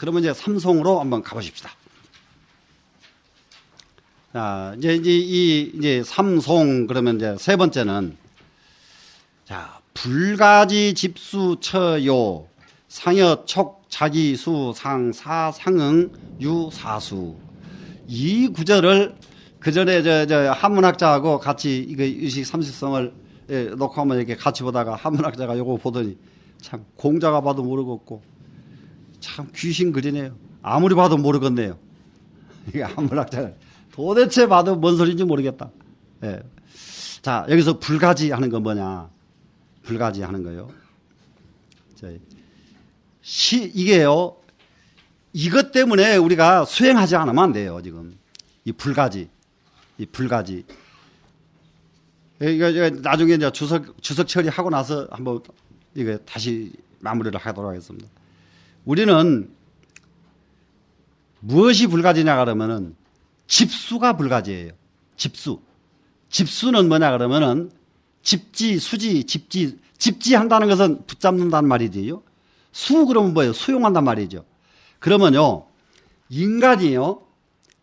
그러면 이제 삼송으로 한번 가보십시다. 자, 이제 삼송, 그러면 이제 세 번째는, 자, 불가지 집수 처요, 상여 촉 자기 수 상 사상응 유사수. 이 구절을 그 전에 저 한문학자하고 같이 이거 의식 삼식성을 놓고 한번 이렇게 같이 보다가 한문학자가 요거 보더니 참 공자가 봐도 모르겠고 참 귀신 그리네요. 아무리 봐도 모르겠네요. 이게 한문학자가 도대체 봐도 뭔 소리인지 모르겠다. 예. 자, 여기서 불가지 하는 건 뭐냐? 불가지 하는 거요. 이게요. 이것 때문에 우리가 수행하지 않으면 안 돼요, 지금. 이 불가지. 이거 나중에 이제 주석 처리하고 나서 한번 이거 다시 마무리를 하도록 하겠습니다. 우리는 무엇이 불가지냐 그러면은 집수가 불가지예요. 집수는 뭐냐 그러면은 집지, 수지, 집지한다는 것은 붙잡는다는 말이지요. 수 그러면 뭐예요? 수용한단 말이죠. 그러면요, 인간이요,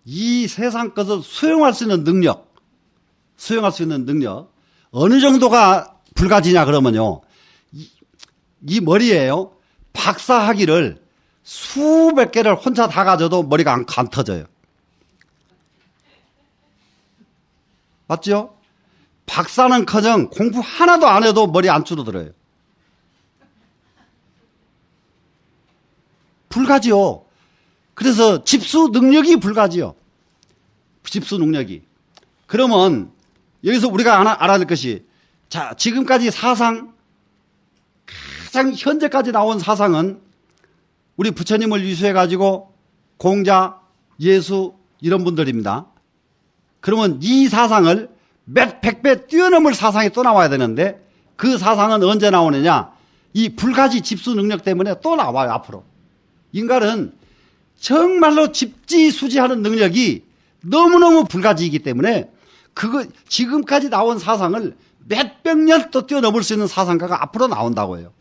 이 세상 것을 수용할 수 있는 능력, 어느 정도가 불가지냐 그러면요, 이 머리에요, 박사학위를 수백 개를 혼자 다 가져도 머리가 안 터져요. 맞죠? 박사는커녕 공부 하나도 안 해도 머리 안 줄어들어요. 불가지요. 그래서 집수 능력이 불가지요. 집수 능력이. 그러면 여기서 우리가 알아야 될 것이, 자, 지금까지 사상, 가장 현재까지 나온 사상은 우리 부처님을 위수해가지고 공자, 예수 이런 분들입니다. 그러면 이 사상을 몇 백 배 뛰어넘을 사상이 또 나와야 되는데 그 사상은 언제 나오느냐? 이 불가지 집수 능력 때문에 또 나와요, 앞으로. 인간은 정말로 집지수지하는 능력이 너무너무 불가지이기 때문에 지금까지 나온 사상을 몇백 년 또 뛰어넘을 수 있는 사상가가 앞으로 나온다고 해요.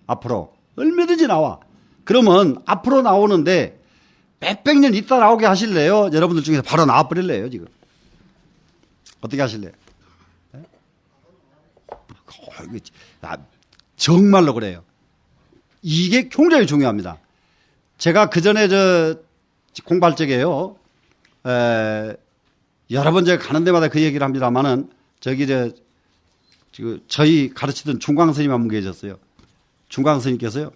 앞으로. 얼마든지 나와. 그러면 앞으로 나오는데 몇백 년 있다 나오게 하실래요? 여러분들 중에서 바로 나와버릴래요, 지금. 어떻게 하실래요? 네? 정말로 그래요. 이게 굉장히 중요합니다. 제가 그 전에 공부할 적에요, 여러 번 제가 가는 데마다 그 얘기를 합니다만은, 저희 가르치던 중광 스님 한 분 계셨어요. 중광 스님께서요,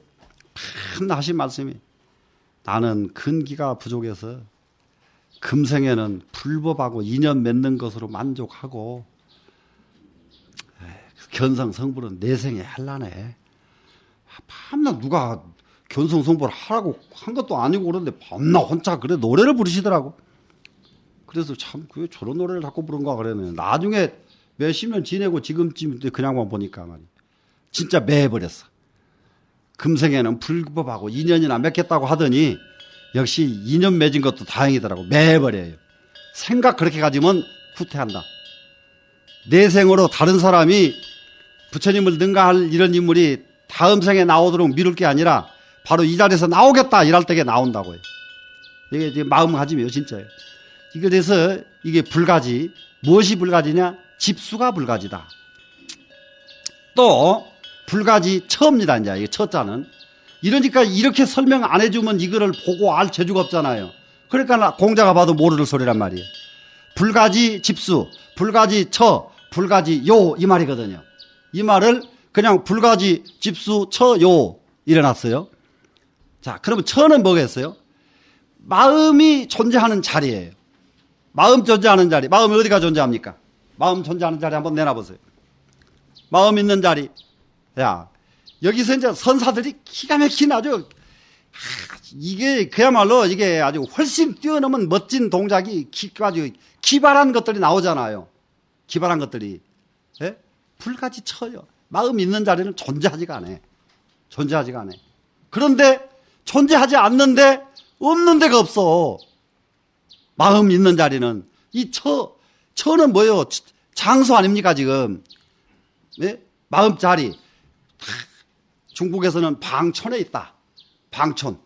맨날 하신 말씀이, 나는 근기가 부족해서 금생에는 불법하고 인연 맺는 것으로 만족하고, 견성 성불은 내생에 할라네. 밤낮 누가 견성 성불을 하라고 한 것도 아니고 그런데 밤낮 혼자 그래 노래를 부르시더라고. 그래서 참 그 저런 노래를 자꾸 부른가 그러네. 나중에 몇십 년 지내고 지금쯤 그냥만 보니까 말이야, 진짜 매해버렸어. 금생에는 불법하고 인연이나 맺겠다고 하더니 역시 인연 맺은 것도 다행이더라고. 매해버려요. 생각 그렇게 가지면 후퇴한다. 내 생으로 다른 사람이 부처님을 능가할 이런 인물이 다음 생에 나오도록 미룰 게 아니라 바로 이 자리에서 나오겠다 이럴 때에 나온다고요. 이게 마음가짐이에요, 진짜예요. 그래서 이게 불가지. 무엇이 불가지냐? 집수가 불가지다. 또 불가지 처입니다. 이제 이 처자는. 이러니까 이렇게 설명 안 해주면 이거를 보고 알 재주가 없잖아요. 그러니까 공자가 봐도 모르는 소리란 말이에요. 불가지 집수, 불가지 처, 불가지 요 이 말이거든요. 이 말을 그냥 불가지 집수 처 요 일어났어요. 자, 그러면 처는 뭐겠어요? 마음이 존재하는 자리예요. 마음 존재하는 자리. 마음이 어디가 존재합니까? 마음 존재하는 자리 한번 내놔보세요. 마음 있는 자리. 야, 여기서 이제 선사들이 기가 막힌 아주, 이게 그야말로 이게 아주 훨씬 뛰어넘은 멋진 동작이 아주 기발한 것들이 나오잖아요. 기발한 것들이. 예? 불가지 쳐요. 마음 있는 자리는 존재하지가 않아. 존재하지가 않아. 그런데 존재하지 않는데 없는 데가 없어. 마음 있는 자리는. 이 처는 뭐예요? 장소 아닙니까, 지금? 네? 마음 자리. 중국에서는 방천에 있다. 방촌,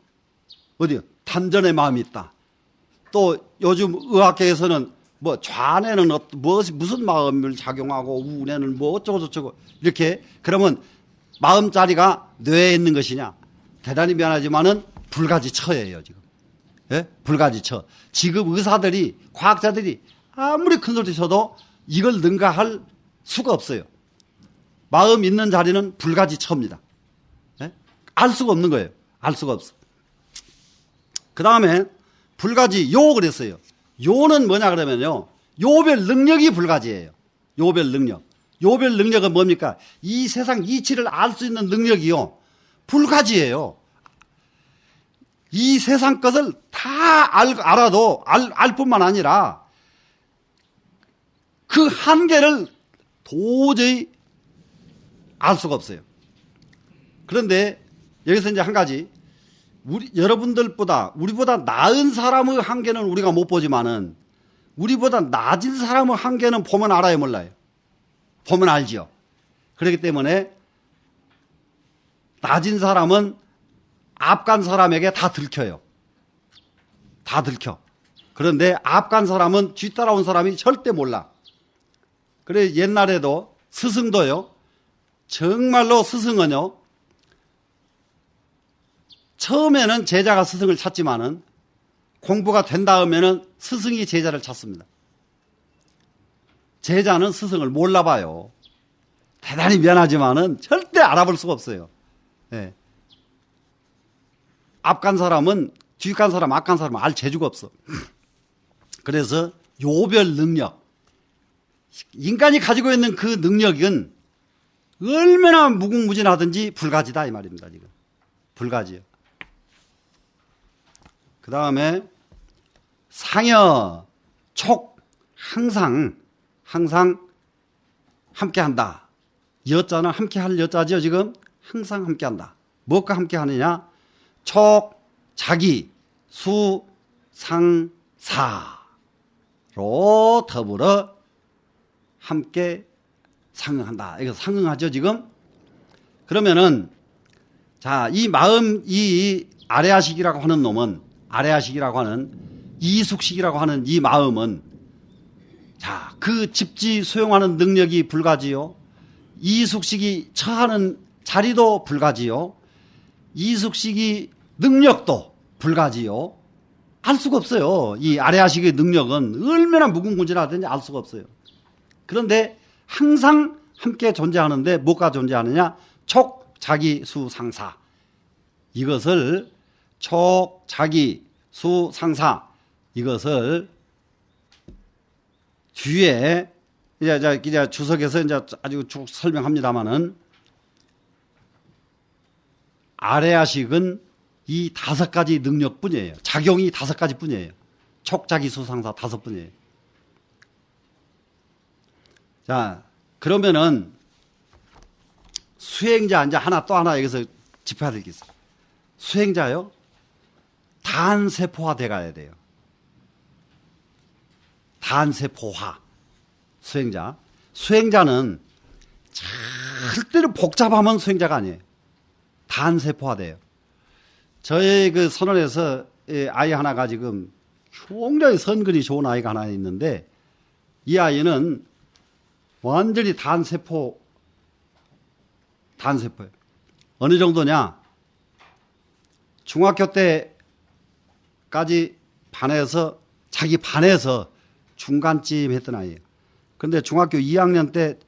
어디 단전의 마음이 있다. 또 요즘 의학계에서는 뭐 좌뇌는 무슨 마음을 작용하고 우뇌는 뭐 어쩌고 저쩌고 이렇게 그러면 마음자리가 뇌에 있는 것이냐? 대단히 미안하지만은 불가지처예요 지금. 예? 불가지처. 지금 의사들이 과학자들이 아무리 큰 소리 쳐도 이걸 능가할 수가 없어요. 마음 있는 자리는 불가지처입니다. 예? 알 수가 없는 거예요. 알 수가 없어. 그 다음에 불가지 요 그랬어요. 요는 뭐냐 그러면요. 요별 능력이 불가지예요. 요별 능력. 요별 능력은 뭡니까? 이 세상 이치를 알 수 있는 능력이요. 불가지예요. 이 세상 것을 다 알아도 알 뿐만 아니라 그 한계를 도저히 알 수가 없어요. 그런데 여기서 이제 한 가지 우리보다 나은 사람의 한계는 우리가 못 보지만은 우리보다 낮은 사람의 한계는 보면 알아요, 몰라요? 보면 알죠. 그렇기 때문에 낮은 사람은 앞간 사람에게 다 들켜요. 다 들켜. 그런데 앞간 사람은 뒤따라온 사람이 절대 몰라. 그래 옛날에도 스승도요. 정말로 스승은요. 처음에는 제자가 스승을 찾지만은 공부가 된 다음에는 스승이 제자를 찾습니다. 제자는 스승을 몰라봐요. 대단히 미안하지만은 절대 알아볼 수가 없어요. 네. 앞간 사람은 뒤간 사람, 앞간 사람은 알 재주가 없어. 그래서 요별 능력, 인간이 가지고 있는 그 능력은 얼마나 무궁무진하든지 불가지다 이 말입니다. 지금 불가지요. 그 다음에 상여, 촉, 항상 함께한다. 여자는 함께할 여자죠. 지금 항상 함께한다. 무엇과 함께하느냐? 촉, 자기, 수, 상, 사로 더불어 함께 상응한다. 이거 상응하죠, 지금? 그러면은, 자, 이 마음, 이 아레아식이라고 하는 놈은, 아레아식이라고 하는, 이숙식이라고 하는 이 마음은, 자, 그 집지 수용하는 능력이 불가지요. 이숙식이 처하는 자리도 불가지요. 이숙식이 능력도 불가지요. 알 수가 없어요. 이 아레아식의 능력은 얼마나 무궁무진하든지 알 수가 없어요. 그런데 항상 함께 존재하는데 뭐가 존재하느냐? 촉, 자기, 수, 상사. 이것을 촉, 자기, 수, 상사 이것을 뒤에 이제 주석에서 이제 아주 쭉 설명합니다만은 아레아식은 이 5가지 능력뿐이에요. 작용이 5가지 뿐이에요. 촉, 자기, 수, 상사 5뿐이에요. 자, 그러면은 수행자 이제 또 하나 여기서 짚어야 될 게 있어요. 수행자요? 단세포화 돼 가야 돼요. 단세포화. 수행자. 수행자는 절대로 복잡하면 수행자가 아니에요. 단세포화 돼요. 저희 그 선원에서 아이 하나가 지금 굉장히 선근이 좋은 아이가 하나 있는데 이 아이는 완전히 단세포예요. 어느 정도냐? 중학교 때까지 자기 반에서 중간쯤 했던 아이예요. 근데 중학교 2학년 때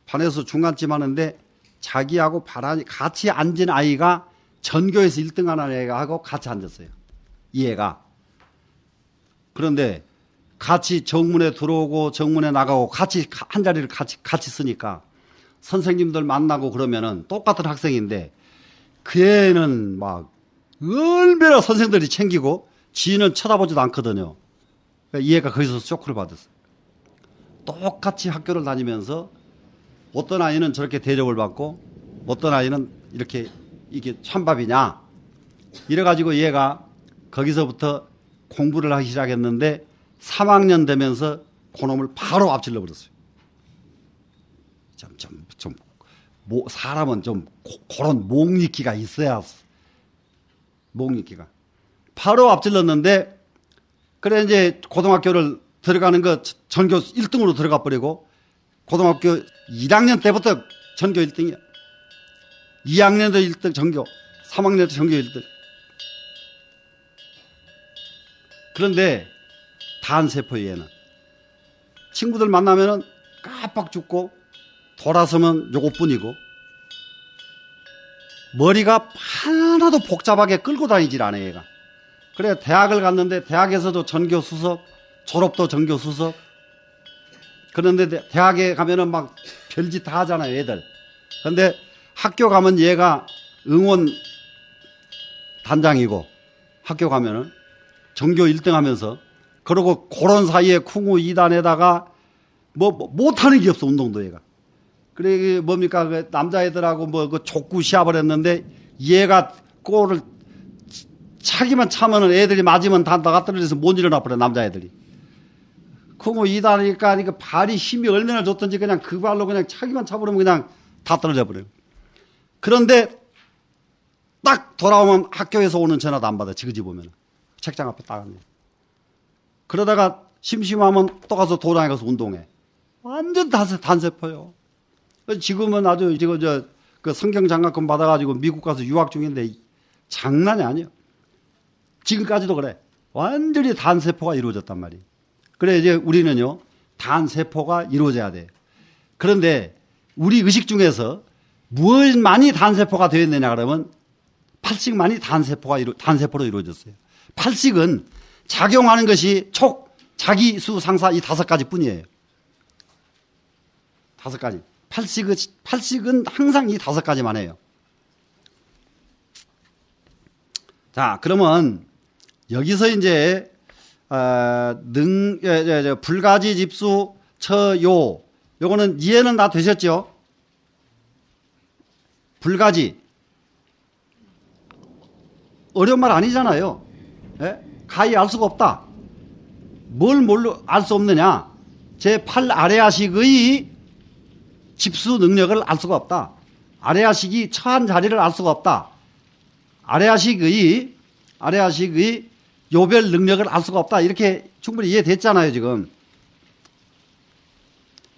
반에서 중간쯤 하는데 자기하고 같이 앉은 아이가 전교에서 1등 하는 애가 하고 같이 앉았어요. 이 애가. 그런데 같이 정문에 들어오고 정문에 나가고 같이 한 자리를 같이 쓰니까 선생님들 만나고 그러면은 똑같은 학생인데 그 애는 막 얼마나 선생들이 챙기고 지는 쳐다보지도 않거든요. 이 애가 거기서 쇼크를 받았어요. 똑같이 학교를 다니면서 어떤 아이는 저렇게 대접을 받고 어떤 아이는 이게 찬밥이냐 이래가지고 얘가 거기서부터 공부를 하기 시작했는데 3학년 되면서 그놈을 바로 앞질러 버렸어요. 사람은 좀 그런 몽익기가 있어야 몽익기가. 바로 앞질렀는데, 그래, 이제 고등학교를 들어가는 거 전교 1등으로 들어가 버리고, 고등학교 1학년 때부터 전교 1등이야. 2학년도 1등 전교, 3학년도 전교 1등. 그런데 단세포의 얘는 친구들 만나면은 깜빡 죽고 돌아서면 요것뿐이고 머리가 하나도 복잡하게 끌고 다니질 않아 얘가. 그래 대학을 갔는데 대학에서도 전교 수석, 졸업도 전교 수석. 그런데 대학에 가면은 막 별짓 다 하잖아요 애들. 그런데 학교 가면 얘가 응원 단장이고 학교 가면은 전교 1등 하면서 그러고 그런 사이에 쿵우 2단에다가 뭐 못하는 게 없어 운동도 얘가. 그래 뭡니까 그 남자애들하고 뭐 그 족구 시합을 했는데 얘가 골을 차기만 차면은 애들이 맞으면 다 나가 떨어져서 못 일어나 버려 남자애들이. 쿵우 2단이니까 이거 발이 힘이 얼마나 좋던지 그냥 그 발로 그냥 차기만 차버리면 그냥 다 떨어져 버려요. 그런데 딱 돌아오면 학교에서 오는 전화도 안 받아 지그지 보면. 책장 앞에 딱 앉네. 그러다가 심심하면 또 가서 도장에 가서 운동해. 완전 단세포요. 지금은 아주 지금 그 성경 장학금 받아가지고 미국 가서 유학 중인데 장난이 아니에요. 지금까지도 그래. 완전히 단세포가 이루어졌단 말이에요. 그래 이제 우리는요 단세포가 이루어져야 돼요. 그런데 우리 의식 중에서 무엇만이 단세포가 되어 있느냐 그러면 팔식만이 단세포로 이루어졌어요. 팔식은 작용하는 것이 촉, 자기, 수, 상사 이 5가지 뿐이에요. 5가지. 팔식은 항상 이 5가지만 해요. 자, 그러면 여기서 이제 불가지, 집수, 처, 요 요거는 이해는 다 되셨죠? 불가지 어려운 말 아니잖아요. 예? 가히 알 수가 없다. 뭘로 알 수 없느냐? 제8 아래아식의 집수 능력을 알 수가 없다. 아래아식이 처한 자리를 알 수가 없다. 아래아식의 요별 능력을 알 수가 없다. 이렇게 충분히 이해됐잖아요, 지금.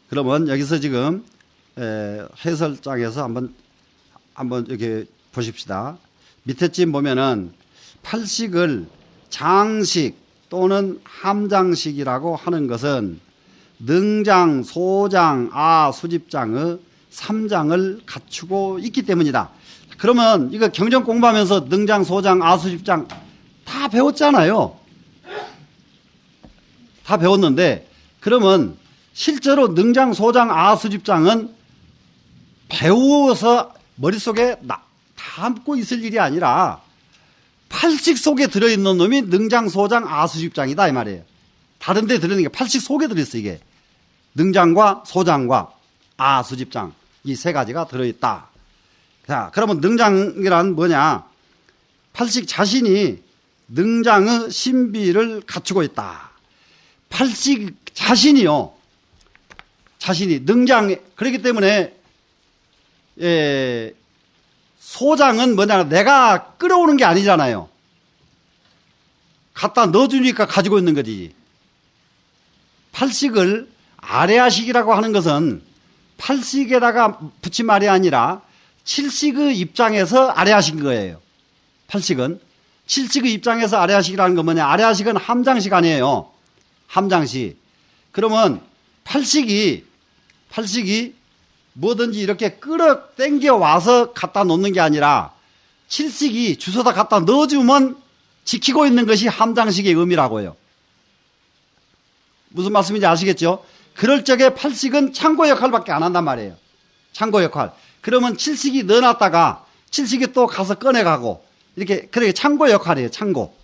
그러면 여기서 지금 해설장에서 한번 이렇게 보십시다. 밑에 쯤 보면은 팔식을 장식 또는 함장식이라고 하는 것은 능장, 소장, 수집장의 3장을 갖추고 있기 때문이다. 그러면 이거 경전 공부하면서 능장, 소장, 수집장 다 배웠잖아요. 다 배웠는데 그러면 실제로 능장, 소장, 수집장은 배워서 머릿속에 담고 있을 일이 아니라 팔식 속에 들어있는 놈이 능장, 소장, 수집장이다 이 말이에요. 다른 데 들어있는 게 팔식 속에 들어있어 이게. 능장과 소장과 수집장 이 3가지가 들어있다. 자, 그러면 능장이란 뭐냐? 팔식 자신이 능장의 신비를 갖추고 있다. 팔식 자신이 능장 그렇기 때문에 소장은 뭐냐 내가 끌어오는 게 아니잖아요. 갖다 넣어주니까 가지고 있는 거지. 팔식을 아래아식이라고 하는 것은 팔식에다가 붙인 말이 아니라 칠식의 입장에서 아래아식인 거예요. 팔식은 칠식의 입장에서 아래아식이라는 건 뭐냐? 아래아식은 함장식 아니에요. 함장식. 그러면 팔식이 뭐든지 이렇게 끌어 당겨 와서 갖다 놓는 게 아니라 칠식이 주워다 갖다 넣어주면 지키고 있는 것이 함장식의 의미라고요. 무슨 말씀인지 아시겠죠? 그럴 적에 팔식은 창고 역할밖에 안 한단 말이에요. 창고 역할. 그러면 칠식이 넣어놨다가 칠식이 또 가서 꺼내가고 이렇게 그렇게 창고 역할이에요. 창고.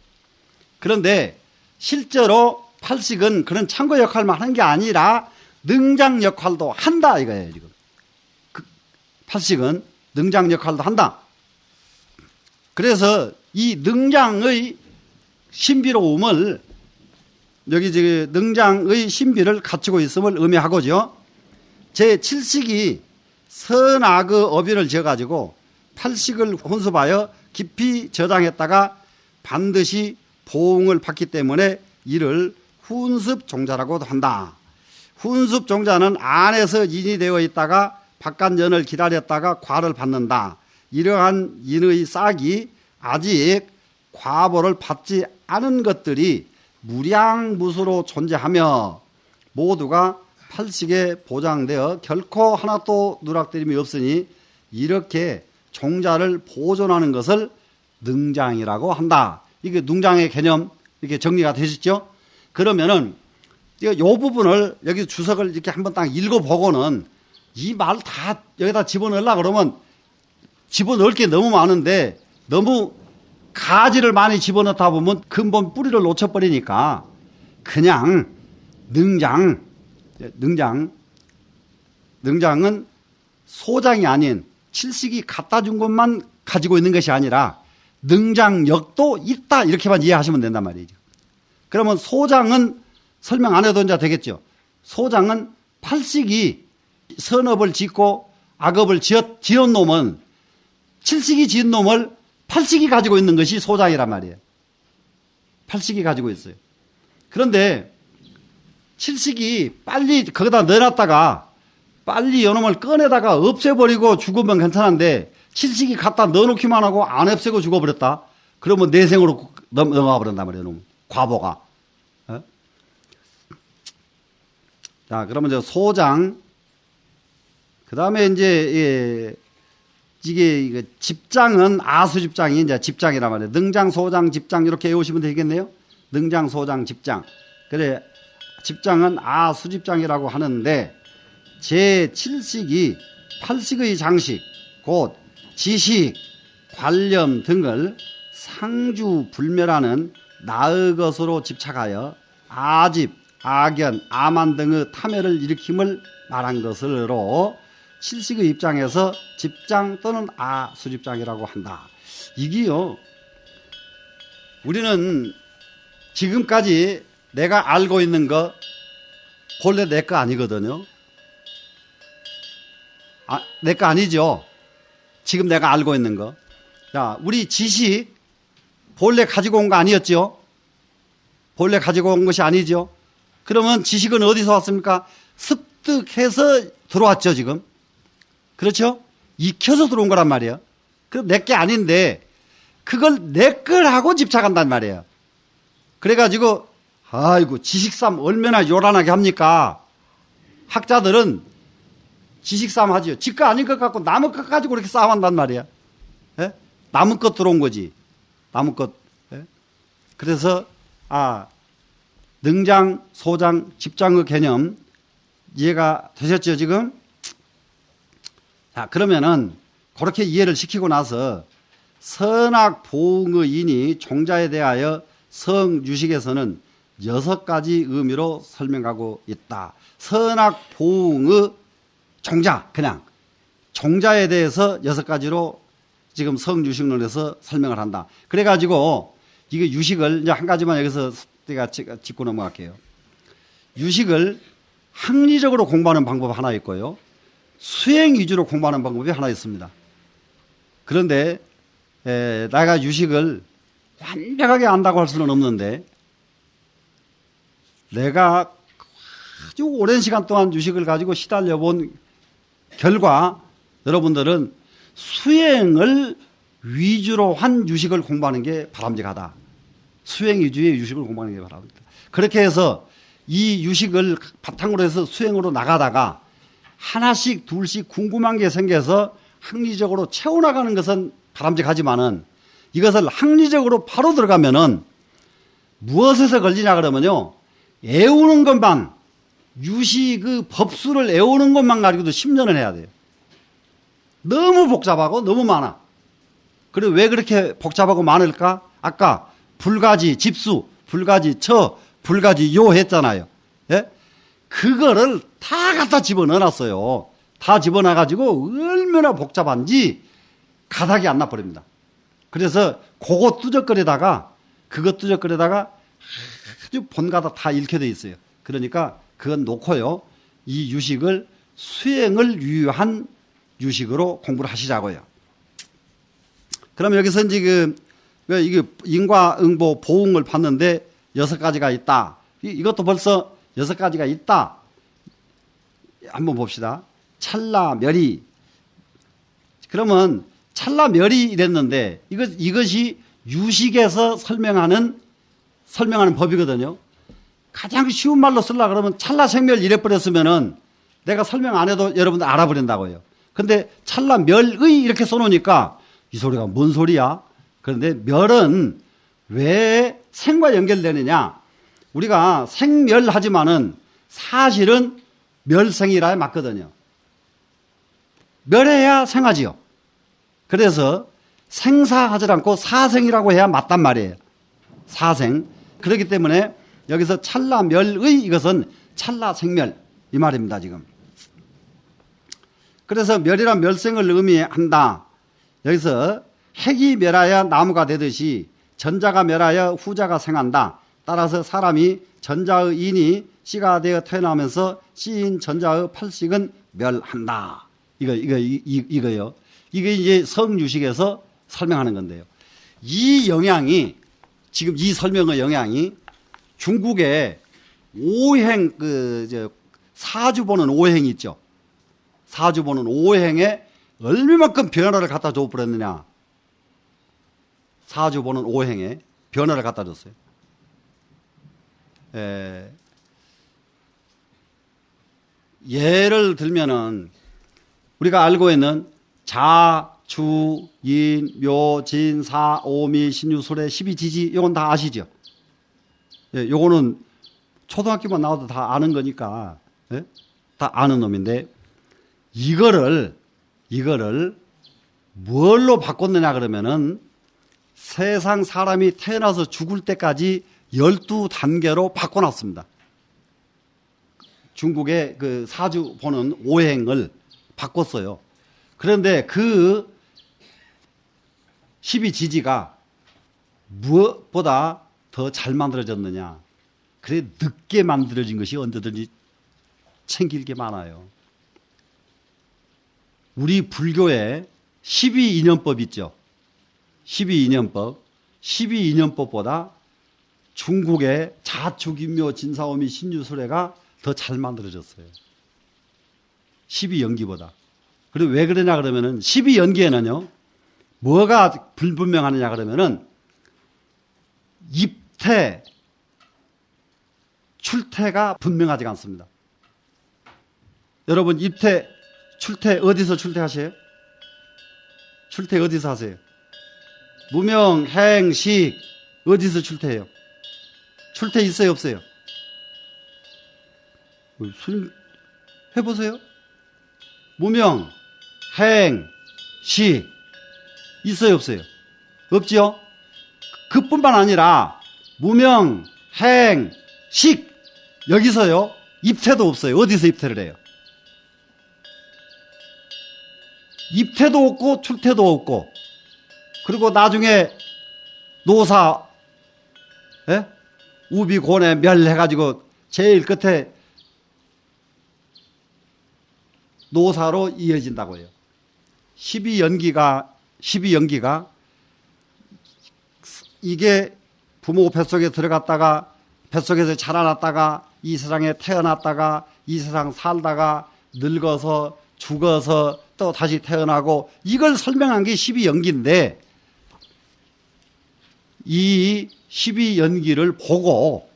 그런데 실제로 팔식은 그런 창고 역할만 하는 게 아니라 능장 역할도 한다 이거예요. 지금 팔식은 능장 역할도 한다. 그래서 이 능장의 신비로움을 여기 지금 능장의 신비를 갖추고 있음을 의미하고죠. 제7식이 선악의 어비를 지어가지고 8식을 혼습하여 깊이 저장했다가 반드시 보응을 받기 때문에 이를 훈습종자라고도 한다. 훈습종자는 안에서 인이 되어 있다가 바깥년을 기다렸다가 과를 받는다. 이러한 인의 싹이 아직 과보를 받지 않은 것들이 무량무수로 존재하며 모두가 팔식에 보장되어 결코 하나도 누락됨이 없으니 이렇게 종자를 보존하는 것을 능장이라고 한다. 이게 능장의 개념 이렇게 정리가 되셨죠? 그러면은 이 부분을 여기 주석을 이렇게 한번 딱 읽어보고는 이 말 다 여기다 집어넣으려고 그러면 집어넣을 게 너무 많은데 너무 가지를 많이 집어넣다 보면 근본 뿌리를 놓쳐버리니까 그냥 능장은 소장이 아닌 칠식이 갖다 준 것만 가지고 있는 것이 아니라 능장력도 있다 이렇게만 이해하시면 된단 말이죠. 그러면 소장은 설명 안 해도 이제 되겠죠. 소장은 팔식이 선업을 짓고 악업을 지은 놈은 칠식이 지은 놈을 팔식이 가지고 있는 것이 소장이란 말이에요. 팔식이 가지고 있어요. 그런데 칠식이 빨리 거기다 넣어놨다가 빨리 요놈을 꺼내다가 없애버리고 죽으면 괜찮은데 칠식이 갖다 넣어놓기만 하고 안 없애고 죽어버렸다. 그러면 내생으로 넘어가 버린단 말이에요. 놈. 과보가. 어? 자, 그러면 저 소장. 그 다음에 이제 이게 집장은 아수집장이 이제 집장이란 말이에요. 능장, 소장, 집장 이렇게 외우시면 되겠네요. 능장, 소장, 집장. 그래 집장은 아수집장이라고 하는데 제7식이 팔식의 장식, 곧 지식, 관념 등을 상주불멸하는 나의 것으로 집착하여 아집, 악연, 아만 등의 탐해를 일으킴을 말한 것으로 칠식의 입장에서 집장 또는 아수집장이라고 한다. 이게요, 우리는 지금까지 내가 알고 있는 거 본래 내 거 아니거든요. 내 거 아니죠. 지금 내가 알고 있는 거. 자, 우리 지식 본래 가지고 온 거 아니었죠? 본래 가지고 온 것이 아니죠. 그러면 지식은 어디서 왔습니까? 습득해서 들어왔죠, 지금. 그렇죠? 익혀서 들어온 거란 말이에요. 그럼 내 게 아닌데 그걸 내 걸하고 집착한단 말이에요. 그래가지고 아이고 지식싸움 얼마나 요란하게 합니까? 학자들은 지식싸움 하지요. 지 거 아닌 것 갖고 남의 것 가지고 그렇게 싸움한단 말이에요. 예? 남의 것 들어온 거지. 남의 것. 예? 그래서 능장, 소장, 집장의 개념 이해가 되셨죠 지금? 자, 그러면은 그렇게 이해를 시키고 나서 선악 보응의 인이 종자에 대하여 성유식에서는 6가지 의미로 설명하고 있다. 선악 보응의 종자, 그냥 종자에 대해서 6가지로 지금 성유식론에서 설명을 한다. 그래가지고 이게 유식을 이제 한 가지만 여기서 제가 짚고 넘어갈게요. 유식을 학리적으로 공부하는 방법 하나 있고요. 수행 위주로 공부하는 방법이 하나 있습니다. 그런데 내가 유식을 완벽하게 안다고 할 수는 없는데 내가 아주 오랜 시간 동안 유식을 가지고 시달려 본 결과 여러분들은 수행을 위주로 한 유식을 공부하는 게 바람직하다. 수행 위주의 유식을 공부하는 게 바람직하다. 그렇게 해서 이 유식을 바탕으로 해서 수행으로 나가다가 하나씩 둘씩 궁금한 게 생겨서 학리적으로 채워나가는 것은 바람직하지만은 이것을 학리적으로 바로 들어가면은 무엇에서 걸리냐 그러면요. 애우는 것만, 유식의 법수를 애우는 것만 가지고도 10년을 해야 돼요. 너무 복잡하고 너무 많아. 그리고 왜 그렇게 복잡하고 많을까? 아까 불가지 집수, 불가지 처, 불가지 요 했잖아요. 예? 그거를 다 갖다 집어넣어놨어요. 다 집어넣어가지고 얼마나 복잡한지 가닥이 안 나버립니다. 그래서 그거 뚜적거리다가 아주 본가닥 다 읽혀 돼 있어요. 그러니까 그건 놓고요. 이 유식을 수행을 위한 유식으로 공부를 하시자고요. 그럼 여기서 지금 이게 인과응보 보응을 받는데 6가지가 있다. 이것도 벌써 6가지가 있다. 한번 봅시다. 찰나멸이. 그러면 찰나멸이 이랬는데 이것이 유식에서 설명하는 법이거든요. 가장 쉬운 말로 쓰려고 그러면 찰나생멸 이래버렸으면은 내가 설명 안 해도 여러분들 알아버린다고요. 근데 찰나멸의 이렇게 써놓으니까 이 소리가 뭔 소리야? 그런데 멸은 왜 생과 연결되느냐? 우리가 생멸하지만은 사실은 멸생이라 맞거든요. 멸해야 생하지요. 그래서 생사하지 않고 사생이라고 해야 맞단 말이에요. 사생. 그렇기 때문에 여기서 찰나멸의 이것은 찰나생멸 이 말입니다. 지금. 그래서 멸이란 멸생을 의미한다. 여기서 핵이 멸하여 나무가 되듯이 전자가 멸하여 후자가 생한다. 따라서 사람이 전자의 인이 씨가 되어 태어나면서 씨인 전자의 팔식은 멸한다. 이거요. 이게 이제 성유식에서 설명하는 건데요. 이 영향이, 지금 이 설명의 영향이 중국의 오행, 사주 보는 오행이 있죠. 사주 보는 오행에 얼마만큼 변화를 갖다 줘버렸느냐. 사주 보는 오행에 변화를 갖다 줬어요. 예를 들면은 우리가 알고 있는 자, 주, 인, 묘, 진, 사, 오미, 신유, 수레, 십이지지 이건 다 아시죠? 예, 요거는 초등학교만 나와도 다 아는 거니까 예? 다 아는 놈인데 이거를 뭘로 바꿨느냐 그러면은 세상 사람이 태어나서 죽을 때까지 12단계로 바꿔놨습니다. 중국의 그 사주 보는 오행을 바꿨어요. 그런데 그 12지지가 무엇보다 더 잘 만들어졌느냐. 그래 늦게 만들어진 것이 언제든지 챙길 게 많아요. 우리 불교에 12인연법 있죠. 12인연법. 12인연법보다 중국의 자축인묘 진사오미 신유수레가 더 잘 만들어졌어요. 12연기보다. 그리고 왜 그러냐 그러면은 12연기에는요. 뭐가 불분명하느냐 그러면은 입퇴, 출퇴가 분명하지 않습니다. 여러분 입퇴, 출퇴 어디서 출퇴하세요? 출퇴 어디서 하세요? 무명, 행, 식 어디서 출퇴해요? 출퇴 있어요 없어요? 해보세요. 무명, 행, 식 있어요 없어요? 없지요? 그뿐만 아니라 무명, 행, 식 여기서요 입퇴도 없어요. 어디서 입퇴를 해요? 입퇴도 없고 출퇴도 없고 그리고 나중에 노사 우비 고내 멸 해가지고 제일 끝에 노사로 이어진다고 해요. 12연기가 이게 부모 뱃속에 들어갔다가 뱃속에서 자라났다가 이 세상에 태어났다가 이 세상 살다가 늙어서 죽어서 또 다시 태어나고 이걸 설명한 게 12연기인데 이 12연기를 보고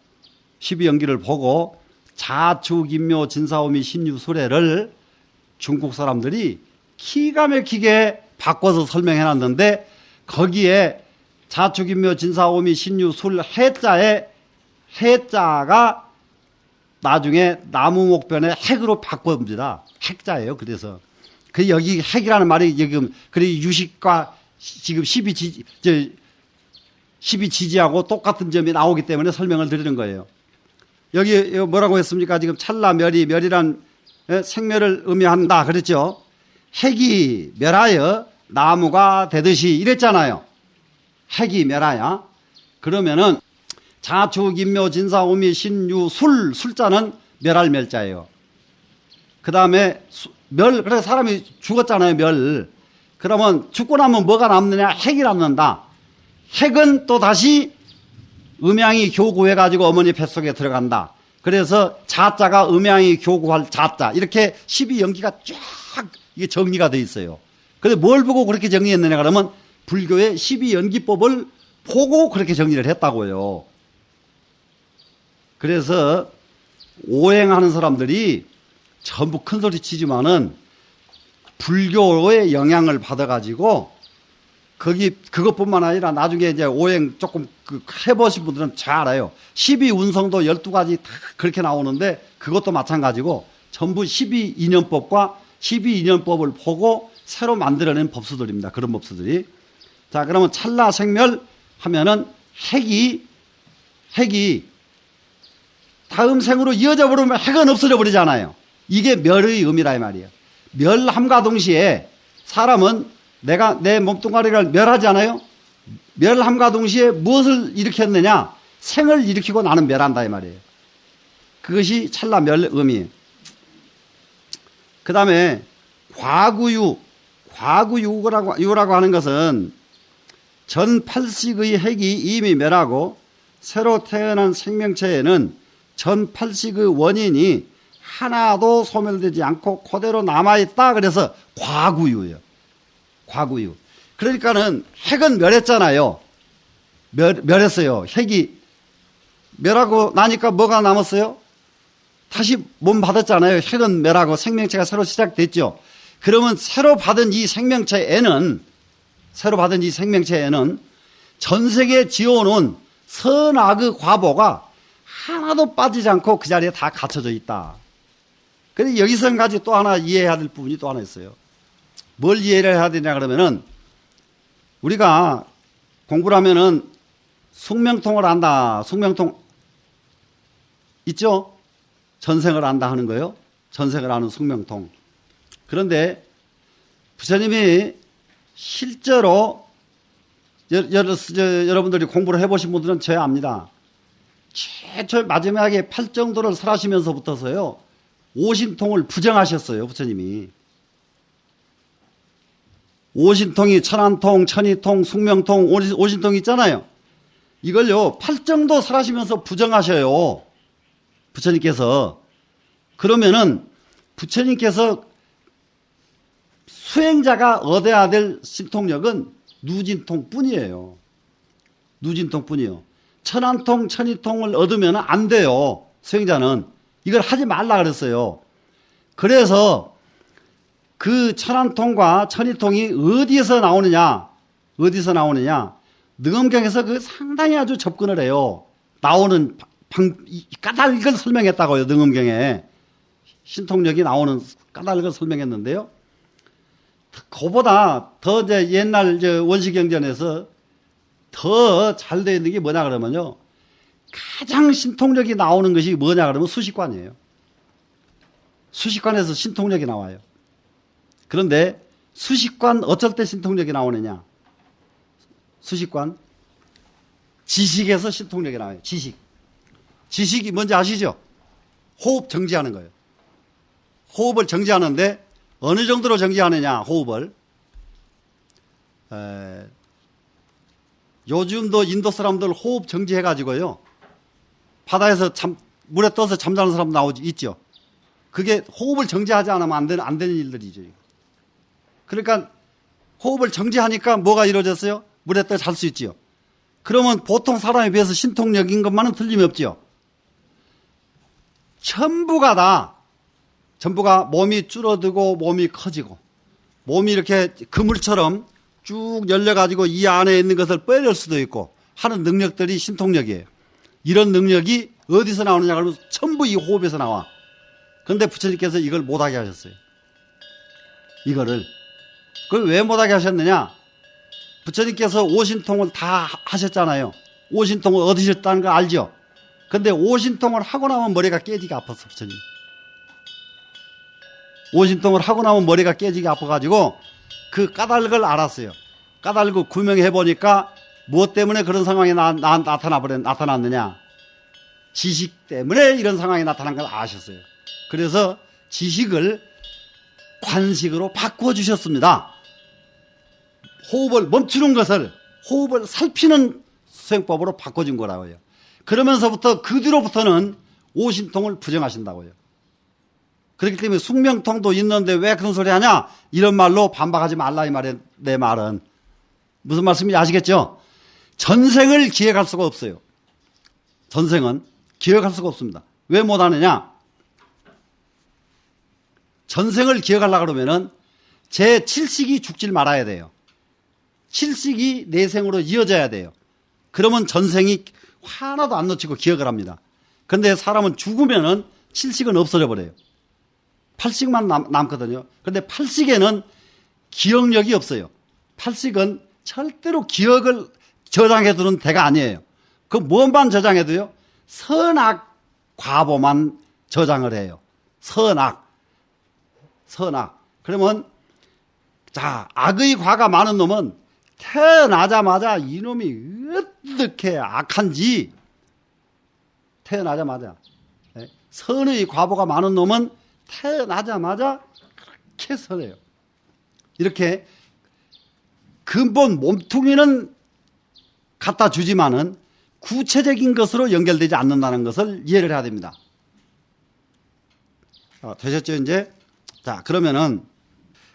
자축인묘 진사오미 신유수레를 중국 사람들이 기가 막히게 바꿔서 설명해 놨는데 거기에 자축인묘 진사오미 신유술 해자가 나중에 나무목변의 핵으로 바꿔봅니다. 핵자예요. 그래서 그 여기 핵이라는 말이 지금 그래 유식과 지금 12지지하고 똑같은 점이 나오기 때문에 설명을 드리는 거예요. 여기 뭐라고 했습니까? 지금 멸이란 생멸을 의미한다 그랬죠. 핵이 멸하여 나무가 되듯이 이랬잖아요. 핵이 멸하여. 그러면은 자축인묘 진사오미 신유 술자는 멸할 멸자예요. 그 다음에 그래서 사람이 죽었잖아요. 멸. 그러면 죽고 나면 뭐가 남느냐? 핵이 남는다. 핵은 또 다시 음양이 교구해가지고 어머니 뱃속에 들어간다. 그래서 자자가 음양이 교구할 자자. 이렇게 12연기가 쫙 이게 정리가 돼 있어요. 근데 뭘 보고 그렇게 정리했느냐 그러면 불교의 12연기법을 보고 그렇게 정리를 했다고요. 그래서 오행하는 사람들이 전부 큰 소리 치지만은 불교의 영향을 받아가지고 그것뿐만 아니라 나중에 이제 오행 조금 해보신 분들은 잘 알아요. 12운성도 12가지 다 그렇게 나오는데 그것도 마찬가지고 전부 12인연법과 12인연법을 보고 새로 만들어낸 법수들입니다. 그런 법수들이. 자, 그러면 찰나 생멸 하면은 핵이 다음 생으로 이어져 버리면 핵은 없어져 버리잖아요. 이게 멸의 의미라 이 말이에요. 멸함과 동시에 사람은 내가 내 몸뚱아리를 멸하지 않아요? 멸함과 동시에 무엇을 일으켰느냐? 생을 일으키고 나는 멸한다 이 말이에요. 그것이 찰나 멸 의미. 그 다음에 과구유라고 하는 것은 전 8식의 핵이 이미 멸하고 새로 태어난 생명체에는 전 8식의 원인이 하나도 소멸되지 않고 그대로 남아있다. 그래서 과구유예요. 과구유. 그러니까는 핵은 멸했잖아요. 멸했어요. 핵이 멸하고 나니까 뭐가 남았어요? 다시 몸 받았잖아요. 핵은 멸하고 생명체가 새로 시작됐죠. 그러면 새로 받은 이 생명체에는 전 세계에 지어놓은 선악의 과보가 하나도 빠지지 않고 그 자리에 다 갖춰져 있다. 그런데 여기서 한 가지 또 하나 이해해야 될 부분이 또 하나 있어요. 뭘 이해를 해야 되냐 그러면은 우리가 공부를 하면은 숙명통을 안다. 숙명통 있죠? 전생을 안다 하는 거예요. 전생을 아는 숙명통. 그런데 부처님이 실제로 여러분들이 공부를 해보신 분들은 저야 압니다. 최초 마지막에 팔정도를 설하시면서부터서요. 오신통을 부정하셨어요. 부처님이. 오신통이 천안통, 천이통, 숙명통, 오신통 있잖아요. 이걸요. 팔정도 설하시면서 부정하셔요. 부처님께서. 그러면은 부처님께서 수행자가 얻어야 될 신통력은 누진통 뿐이에요. 누진통 뿐이요. 천안통, 천이통을 얻으면 안 돼요. 수행자는. 이걸 하지 말라 그랬어요. 그래서 그 천안통과 천이통이 어디에서 나오느냐? 능엄경에서 그 상당히 아주 접근을 해요. 나오는 까닭을 설명했다고요. 능엄경에. 신통력이 나오는 까닭을 설명했는데요. 그보다 더 이제 옛날 원시경전에서 더 잘 되어 있는 게 뭐냐 그러면요. 가장 신통력이 나오는 것이 뭐냐 그러면 수식관이에요. 수식관에서 신통력이 나와요. 그런데 수식관 어쩔 때 신통력이 나오느냐? 수식관. 지식에서 신통력이 나와요. 지식. 지식이 뭔지 아시죠? 호흡 정지하는 거예요. 호흡을 정지하는데 어느 정도로 정지하느냐, 호흡을. 요즘도 인도 사람들 호흡 정지해가지고요. 바다에서 물에 떠서 잠자는 사람 있죠. 그게 호흡을 정지하지 않으면 안 되는 일들이죠. 그러니까 호흡을 정지하니까 뭐가 이루어졌어요? 물에 떠 잘 수 있죠. 그러면 보통 사람에 비해서 신통력인 것만은 틀림이 없죠. 전부가 몸이 줄어들고 몸이 커지고 몸이 이렇게 그물처럼 쭉 열려가지고 이 안에 있는 것을 빼낼 수도 있고 하는 능력들이 신통력이에요. 이런 능력이 어디서 나오느냐 그러면 전부 이 호흡에서 나와. 그런데 부처님께서 이걸 못하게 하셨어요. 이거를. 그걸 왜 못하게 하셨느냐? 부처님께서 오신통을 다 하셨잖아요. 오신통을 얻으셨다는 거 알죠? 근데 오신통을 하고 나면 머리가 깨지게 아팠어, 부처님. 오신통을 하고 나면 머리가 깨지게 아파가지고 그 까닭을 알았어요. 까닭을 구명해 보니까 무엇 때문에 그런 상황이 나타났느냐? 지식 때문에 이런 상황이 나타난 걸 아셨어요. 그래서 지식을 관식으로 바꿔주셨습니다. 호흡을 멈추는 것을 호흡을 살피는 수행법으로 바꿔준 거라고요. 그러면서부터 그 뒤로부터는 오심통을 부정하신다고요. 그렇기 때문에 숙명통도 있는데 왜 그런 소리 하냐? 이런 말로 반박하지 말라 이 말이에요. 내 말은. 무슨 말씀인지 아시겠죠? 전생을 기억할 수가 없어요. 전생은 기억할 수가 없습니다. 왜 못하느냐? 전생을 기억하려고 그러면은 제 7식이 죽질 말아야 돼요. 7식이 내생으로 이어져야 돼요. 그러면 전생이 하나도 안 놓치고 기억을 합니다. 그런데 사람은 죽으면은 7식은 없어져 버려요. 8식만 남거든요. 그런데 8식에는 기억력이 없어요. 8식은 절대로 기억을 저장해두는 대가 아니에요. 그 뭐만 저장해도요? 선악, 과보만 저장을 해요. 선악. 그러면 자, 악의 과가 많은 놈은 태어나자마자 이놈이 어떻게 악한지 태어나자마자, 선의 과보가 많은 놈은 태어나자마자 그렇게 선해요. 이렇게 근본 몸뚱이는 갖다 주지만은 구체적인 것으로 연결되지 않는다는 것을 이해를 해야 됩니다. 되셨죠, 이제? 자, 그러면은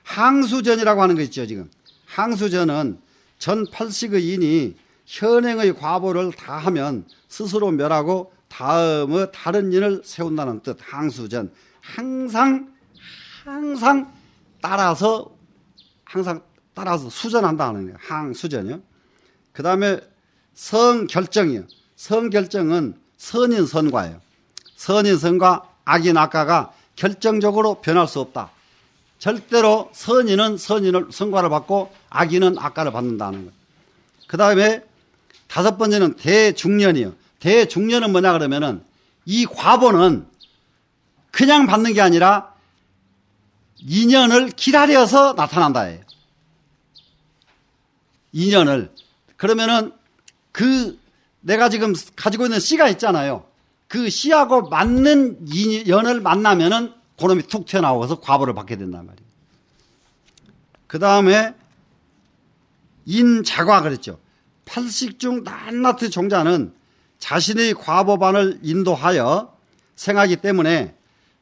항수전이라고 하는 거 있죠, 지금. 항수전은 전 8식의 인이 현행의 과보를 다하면 스스로 멸하고 다음의 다른 인을 세운다는 뜻. 항수전. 항상 따라서 수전한다는 거예요. 항수전이요. 그 다음에 성결정이요. 성결정은 선인선과예요. 선인선과 악인악과가 결정적으로 변할 수 없다. 절대로 선인은 선과를 받고 악인은 악과를 받는다는 거예요. 그 다음에 5번째는 대중년이요. 대중년은 뭐냐 그러면은 이 과보는 그냥 받는 게 아니라 인연을 기다려서 나타난다예요. 인연을. 그러면은 내가 지금 가지고 있는 씨가 있잖아요. 그 씨하고 맞는 인연을 만나면은 그놈이 툭 튀어나와서 과보를 받게 된단 말이에요. 그 다음에 인자과 그랬죠. 8식 중 낱낱이 종자는 자신의 과보반을 인도하여 생하기 때문에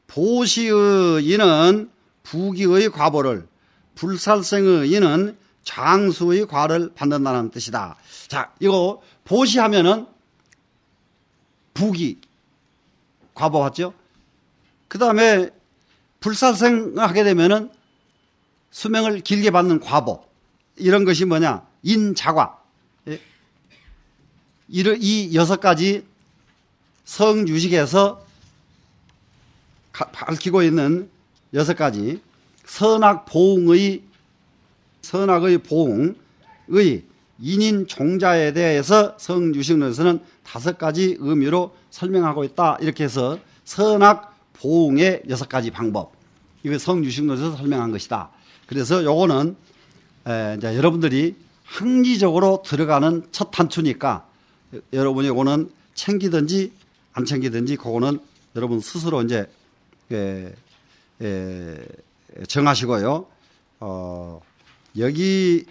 보시의 인은 부기의 과보를, 불살생의 인은 장수의 과를 받는다는 뜻이다. 자, 이거 보시하면은 부기 과보 받죠. 그 다음에 불살생 하게 되면은 수명을 길게 받는 과보. 이런 것이 뭐냐? 인자과. 이 6가지 성유식에서 밝히고 있는 6가지 선악의 보응의 인인 종자에 대해서 성유식론에서는 5가지 의미로 설명하고 있다. 이렇게 해서 선악 보응의 6가지 방법. 이거 성유식론에서 설명한 것이다. 그래서 요거는 이제 여러분들이 항리적으로 들어가는 첫 단추니까 여러분이 요거는 챙기든지 안 챙기든지 그거는 여러분 스스로 이제 정하시고요. 여기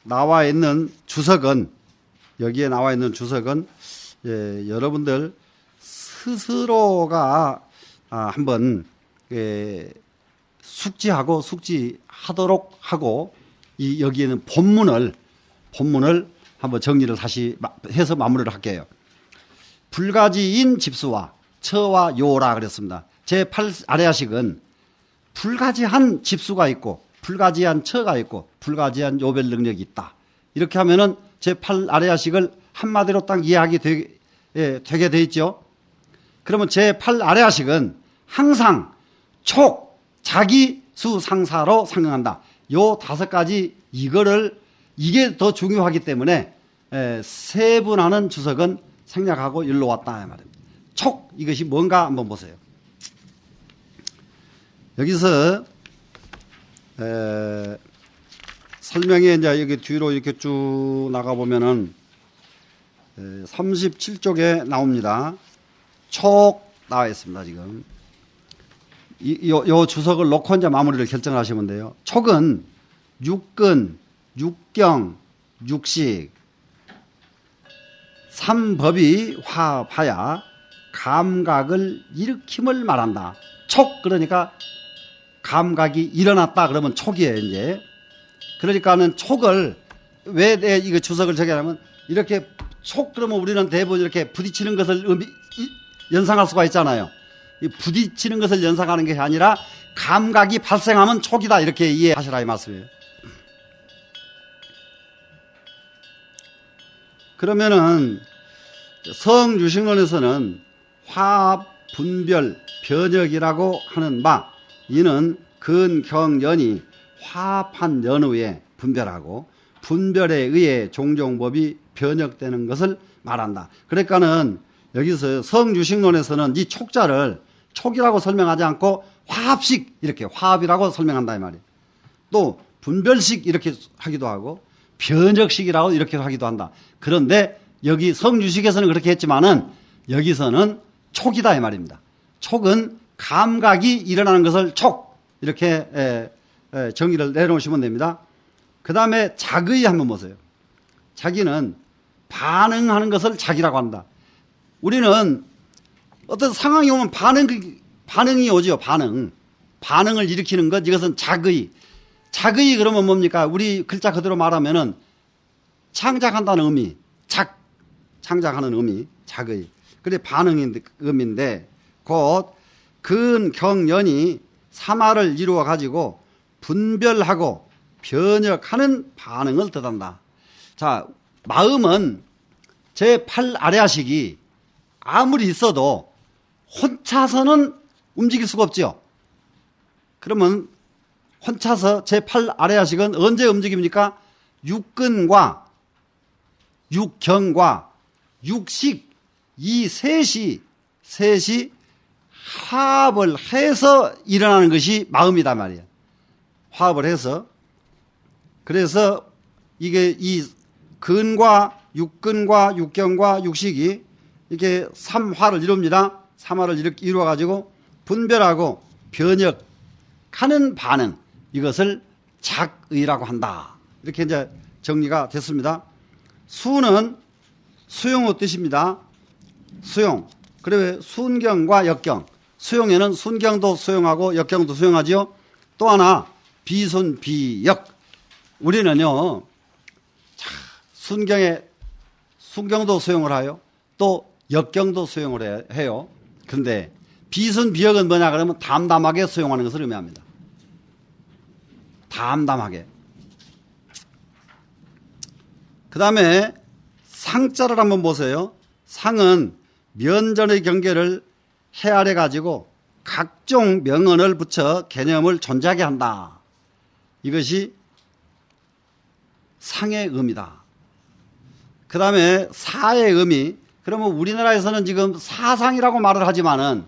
나와 있는 주석은 여러분들 스스로가 한번 숙지하도록 하고 여기에는 본문을 한번 정리를 다시 해서 마무리를 할게요. 불가지인 집수와 처와 요라 그랬습니다. 제8 아래하식은 불가지한 집수가 있고 불가지한 처가 있고 불가지한 요별 능력이 있다. 이렇게 하면은 제8 아래하식을 한마디로 딱 이해하게 되게 돼 있죠. 그러면 제8 아래하식은 항상 촉, 자기, 수, 상사로 상응한다. 요 5가지 이게 더 중요하기 때문에 세분하는 주석은 생략하고 일로 왔다 말입니다. 촉, 이것이 뭔가 한번 보세요. 여기서 설명에 이제 여기 뒤로 이렇게 쭉 나가 보면은 37쪽에 나옵니다. 촉 나와 있습니다. 지금 요 주석을 놓고 이제 마무리를 결정하시면 돼요. 촉은 육근, 육경, 육식, 삼법이 화합하여 감각을 일으킴을 말한다. 촉 그러니까 감각이 일어났다 그러면 촉이에요 이제. 그러니까는 촉을 왜 내 이거 주석을 저기하냐면 이렇게 촉 그러면 우리는 대부분 이렇게 부딪히는 것을 연상할 수가 있잖아요. 이 부딪히는 것을 연상하는 게 아니라 감각이 발생하면 촉이다 이렇게 이해하시라 이 말씀이에요. 그러면은 성유식론에서는 화합, 분별, 변혁이라고 하는 바 이는 근경연이 화합한 연후에 분별하고 분별에 의해 종종법이 변혁되는 것을 말한다. 그러니까는 여기서 성유식론에서는 이 촉자를 촉이라고 설명하지 않고 화합식 이렇게 화합이라고 설명한다 이 말이에요. 또 분별식 이렇게 하기도 하고 변혁식이라고 이렇게 하기도 한다. 그런데 여기 성유식에서는 그렇게 했지만은 여기서는 촉이다 이 말입니다. 촉은 감각이 일어나는 것을 촉 이렇게 정의를 내놓으시면 됩니다. 그 다음에 작의 한번 보세요. 자기는 반응하는 것을 작이라고 한다. 우리는 어떤 상황이 오면 반응이 오죠. 반응을 일으키는 것 이것은 작의. 작의 그러면 뭡니까? 우리 글자 그대로 말하면은 창작한다는 의미, 창작하는 의미, 작의. 그게 반응의 의미인데 곧 근경연이 삼화를 이루어 가지고 분별하고 변혁하는 반응을 뜻한다. 자, 마음은 제8아래아식이 아무리 있어도 혼자서는 움직일 수가 없죠. 그러면 혼자서 제8아래아식은 언제 움직입니까? 육근과 육경과 육식 이 셋이 화합을 해서 일어나는 것이 마음이다 말이에요. 화합을 해서. 그래서 이게 이 근과 육근과 육경과 육식이 이렇게 삼화를 이룹니다. 삼화를 이루어 가지고 분별하고 변혁하는 반응 이것을 작의라고 한다. 이렇게 이제 정리가 됐습니다. 수는 수용의 뜻입니다. 수용. 그리고 순경과 역경. 수용에는 순경도 수용하고 역경도 수용하지요. 또 하나 비순 비역. 우리는요 순경도 수용을 해요. 또 역경도 수용을 해요. 그런데 비순 비역은 뭐냐 그러면 담담하게 수용하는 것을 의미합니다. 담담하게. 그 다음에 상자를 한번 보세요. 상은 면전의 경계를 헤아려 가지고 각종 명언을 붙여 개념을 존재하게 한다. 이것이 상의 의미다. 그 다음에 사의 의미. 그러면 우리나라에서는 지금 사상이라고 말을 하지만은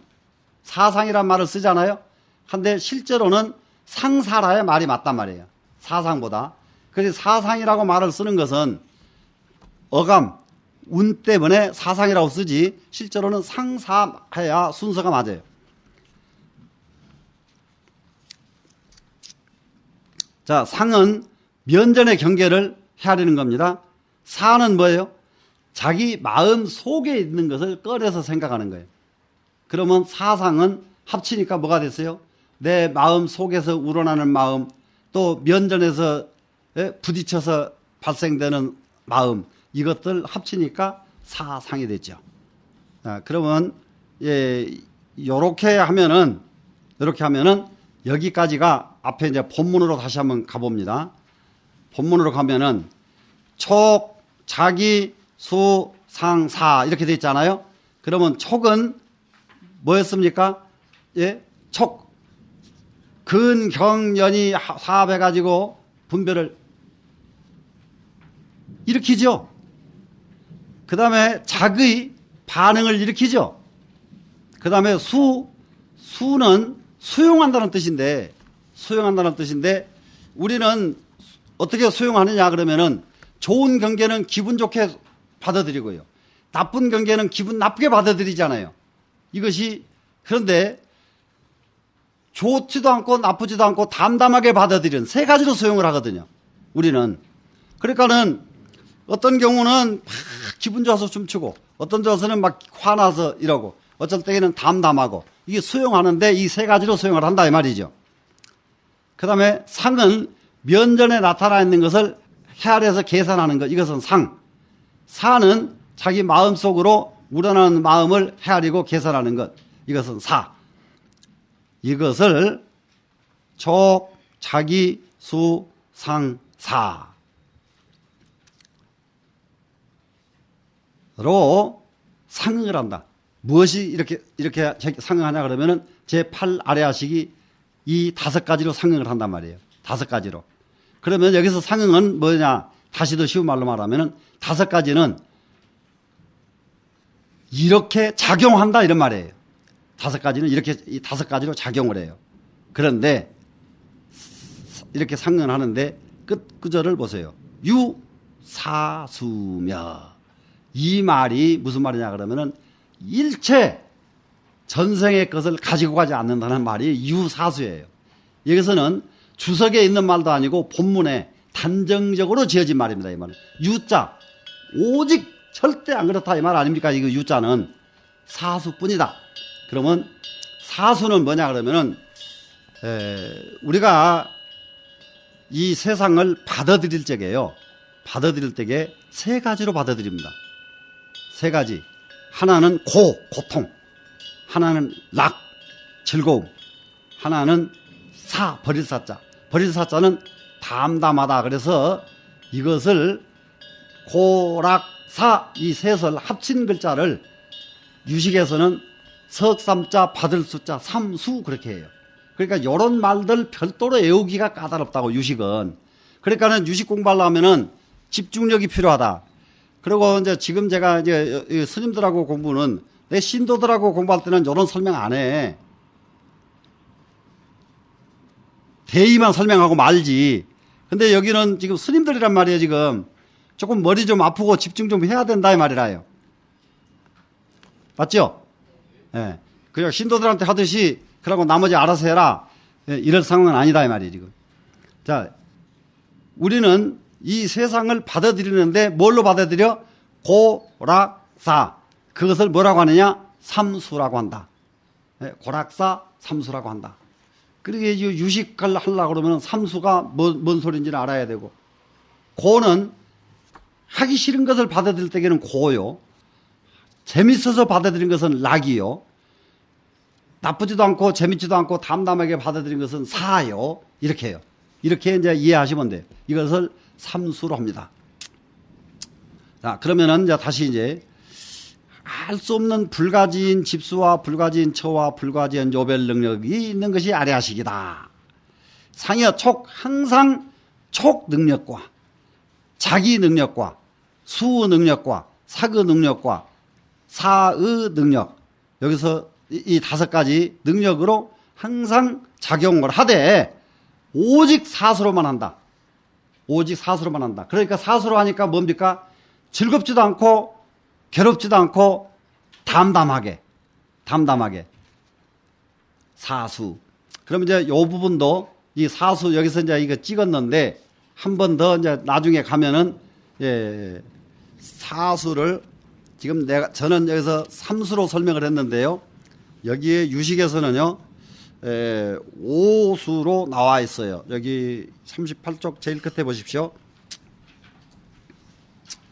사상이란 말을 쓰잖아요. 근데 실제로는 상사라의 말이 맞단 말이에요. 사상보다. 그래서 사상이라고 말을 쓰는 것은 어감, 운 때문에 사상이라고 쓰지 실제로는 상사해야 순서가 맞아요. 자, 상은 면전의 경계를 헤아리는 겁니다. 사는 뭐예요? 자기 마음 속에 있는 것을 꺼내서 생각하는 거예요. 그러면 사상은 합치니까 뭐가 됐어요? 내 마음 속에서 우러나는 마음, 또 면전에서 부딪혀서 발생되는 마음, 이것들 합치니까 사상이 됐죠. 자, 그러면 요렇게 하면은 여기까지가 앞에 이제 본문으로 다시 한번 가봅니다. 본문으로 가면은 촉, 자기, 수, 상, 사 이렇게 돼 있잖아요. 그러면 촉은 뭐였습니까? 예, 촉. 근경연이 화합해가지고 분별을 일으키죠. 그 다음에 작의 반응을 일으키죠. 그 다음에 수는 수용한다는 뜻인데 우리는 어떻게 수용하느냐 그러면은 좋은 경계는 기분 좋게 받아들이고요. 나쁜 경계는 기분 나쁘게 받아들이잖아요. 이것이 그런데 좋지도 않고 나쁘지도 않고 담담하게 받아들이는 세 가지로 수용을 하거든요. 우리는. 그러니까는 어떤 경우는 막 기분 좋아서 춤추고 어떤 경우는 막 화나서 이러고 어쩔 때에는 담담하고 이게 수용하는데 이 세 가지로 수용을 한다 이 말이죠. 그 다음에 상은 면전에 나타나 있는 것을 헤아려서 계산하는 것, 이것은 상. 사는 자기 마음속으로 우러나는 마음을 헤아리고 계산하는 것, 이것은 사. 이것을 촉, 자기, 수, 상, 사로 상응을 한다. 무엇이 이렇게 상응하냐 그러면은 제8 아래하식이 이 5가지로 상응을 한단 말이에요. 5가지로. 그러면 여기서 상응은 뭐냐? 다시 더 쉬운 말로 말하면은 5가지는 이렇게 작용한다 이런 말이에요. 5가지는 이렇게 이 5가지로 작용을 해요. 그런데 이렇게 상응을 하는데 끝 구절을 보세요. 유사수며. 이 말이 무슨 말이냐 그러면은 일체 전생의 것을 가지고 가지 않는다는 말이 유사수예요. 여기서는 주석에 있는 말도 아니고 본문에 단정적으로 지어진 말입니다. 이 말은 유자 오직 절대 안 그렇다 이 말 아닙니까? 이거 유자는 사수뿐이다. 그러면 사수는 뭐냐 그러면은 우리가 이 세상을 받아들일 적에요. 받아들일 때에 3가지로 받아들입니다. 3가지. 하나는 고통. 하나는 락, 즐거움. 하나는 사, 버릴 사자. 버릴 사자는 담담하다. 그래서 이것을 고락사 이 셋을 합친 글자를 유식에서는 석삼자 받을 숫자 삼수 그렇게 해요. 그러니까 이런 말들 별도로 외우기가 까다롭다고 유식은. 그러니까는 유식 공부하려면은 집중력이 필요하다. 그리고 이제 지금 제가 이제 스님들하고 공부는 내 신도들하고 공부할 때는 이런 설명 안 해. 대의만 설명하고 말지. 근데 여기는 지금 스님들이란 말이에요, 지금. 조금 머리 좀 아프고 집중 좀 해야 된다, 이 말이라요. 맞죠? 예. 네. 그냥 신도들한테 하듯이, 그러고 나머지 알아서 해라. 예, 이럴 상황은 아니다, 이 말이에요, 지금. 자, 우리는 이 세상을 받아들이는데 뭘로 받아들여? 고락사. 그것을 뭐라고 하느냐? 삼수라고 한다. 예, 고락사, 삼수라고 한다. 그러게 유식을 하려고 그러면 삼수가 뭔 소리인지는 알아야 되고, 고는 하기 싫은 것을 받아들일 때에는 고요. 재밌어서 받아들인 것은 락이요. 나쁘지도 않고 재밌지도 않고 담담하게 받아들인 것은 사요. 이렇게 해요. 이렇게 이제 이해하시면 돼요. 이것을 삼수로 합니다. 자, 그러면은 이제 다시 이제 알 수 없는 불가지인 집수와 불가지인 처와 불가지인 요별 능력이 있는 것이 아래하식이다. 상여 촉, 항상 촉 능력과 자기 능력과 수 능력과 사그 능력과 사의 능력, 여기서 이 5가지 능력으로 항상 작용을 하되 오직 사수로만 한다. 오직 사수로만 한다. 그러니까 사수로 하니까 뭡니까? 즐겁지도 않고 괴롭지도 않고 담담하게 사수. 그럼 이제 요 부분도 이 사수 여기서 이제 이거 찍었는데 한 번 더 이제 나중에 가면은 사수를 지금 저는 여기서 삼수로 설명을 했는데요. 여기에 유식에서는요 5수로 나와 있어요. 여기 38쪽 제일 끝에 보십시오.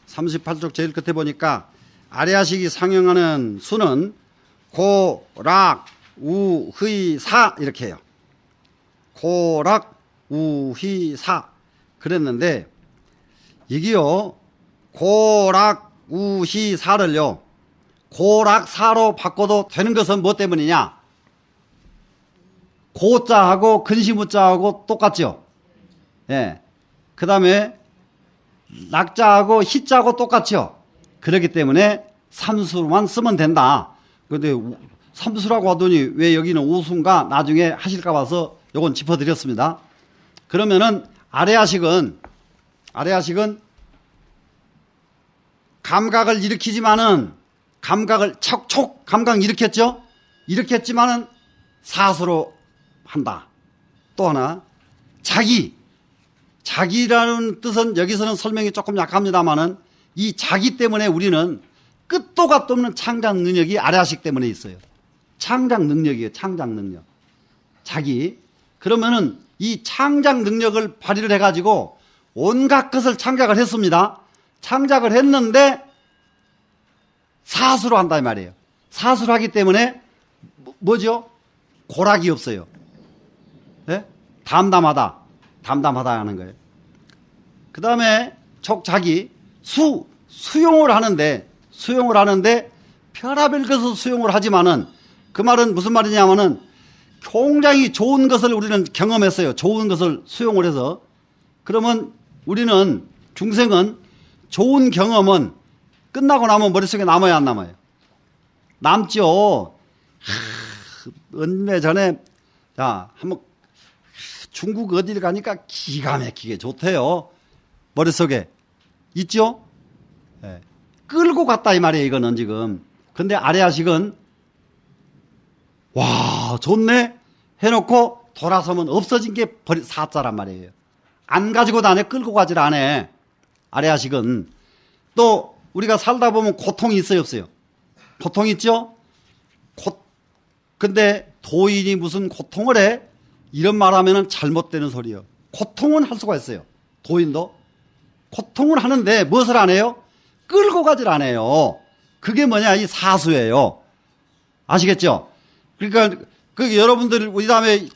38쪽 제일 끝에 보니까 아래하식이 상응하는 수는 고, 락, 우, 의, 사 이렇게 해요. 고, 락, 우, 의, 사 그랬는데 이게요 고, 락, 우, 희, 사를요 고, 락, 사로 바꿔도 되는 것은 뭐 때문이냐? 고자하고 근시무자하고 똑같죠? 예. 그 다음에 낙자하고 희자하고 똑같죠? 그렇기 때문에 삼수만 쓰면 된다. 그런데 삼수라고 하더니 왜 여기는 오수인가 나중에 하실까 봐서 요건 짚어드렸습니다. 그러면은 아래하식은 감각을 일으키지만은 감각을 촉 감각 일으켰죠? 일으켰지만은 사수로 한다. 또 하나 자기 자기라는 뜻은 여기서는 설명이 조금 약합니다만은 이 자기 때문에 우리는 끝도 갓도 없는 창작 능력이 아래아식 때문에 있어요. 창작 능력이에요. 창작 능력. 자기. 그러면은 이 창작 능력을 발휘를 해가지고 온갖 것을 창작을 했습니다. 창작을 했는데 사수로 한다 이 말이에요. 사수로 하기 때문에 뭐죠? 고락이 없어요. 네? 담담하다. 담담하다 하는 거예요. 그 다음에 자기 수용을 하는데 별하별 것을 수용을 하지만은 그 말은 무슨 말이냐면은 굉장히 좋은 것을 우리는 경험했어요. 좋은 것을 수용을 해서. 그러면 우리는 중생은 좋은 경험은 끝나고 나면 머릿속에 남아야 안 남아요? 남죠. 얼마 전에 한번 중국 어디를 가니까 기가 막히게 좋대요. 머릿속에 있죠? 네. 끌고 갔다 이 말이에요. 이거는 지금. 근데 아래아식은 와 좋네 해놓고 돌아서면 없어진 게 사자란 말이에요. 안 가지고 다녀. 끌고 가질 않아. 아래아식은. 또 우리가 살다 보면 고통이 있어요 없어요? 고통 있죠? 근데 도인이 무슨 고통을 해? 이런 말하면 잘못되는 소리예요. 고통은 할 수가 있어요. 도인도. 고통을 하는데 무엇을 안 해요? 끌고 가질 않아요. 그게 뭐냐? 이 사수예요. 아시겠죠? 그러니까 여러분들 우리 다음에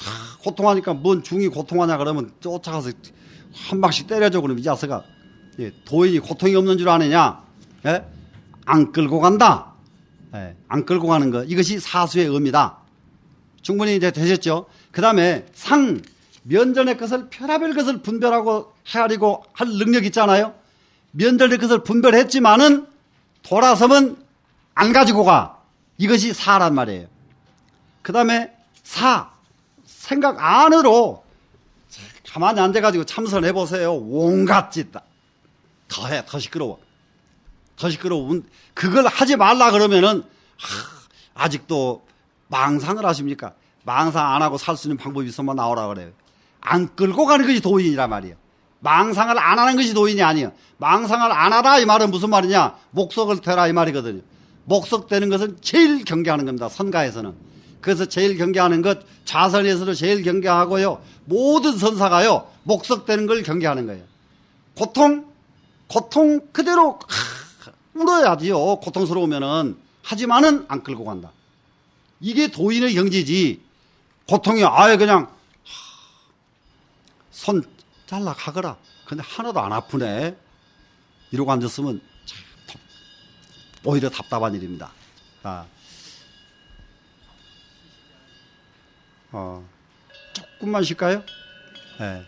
고통하니까 뭔 중이 고통하냐 그러면 쫓아가서 한 방씩 때려줘. 그러면 이 자식아 도인이 고통이 없는 줄 아느냐? 예? 안 끌고 간다. 예, 안 끌고 가는 거. 이것이 사수의 의미다. 충분히 이제 되셨죠? 그 다음에 면전의 것을 별하별 것을 분별하고 헤아리고 할 능력 있잖아요. 면전의 것을 분별했지만은 돌아서면 안 가지고 가. 이것이 사란 말이에요. 그 다음에 생각 안으로 가만히 앉아가지고 참선해보세요. 온갖 짓 더 시끄러워. 더 시끄러워. 그걸 하지 말라 그러면은 아직도 망상을 하십니까? 망상 안 하고 살 수 있는 방법이 있으면 나오라 그래요. 안 끌고 가는 것이 도인이란 말이에요. 망상을 안 하는 것이 도인이 아니에요. 망상을 안 하라 이 말은 무슨 말이냐? 목석을 되라 이 말이거든요. 목석되는 것은 제일 경계하는 겁니다. 선가에서는. 그래서 제일 경계하는 것, 자선에서도 제일 경계하고요. 모든 선사가요. 목석되는 걸 경계하는 거예요. 고통 그대로 울어야지요. 고통스러우면은. 하지만은 안 끌고 간다. 이게 도인의 경지지. 고통이 아예 그냥 손 잘라 가거라. 근데 하나도 안 아프네. 이러고 앉았으면 오히려 답답한 일입니다. 조금만 쉴까요? 네.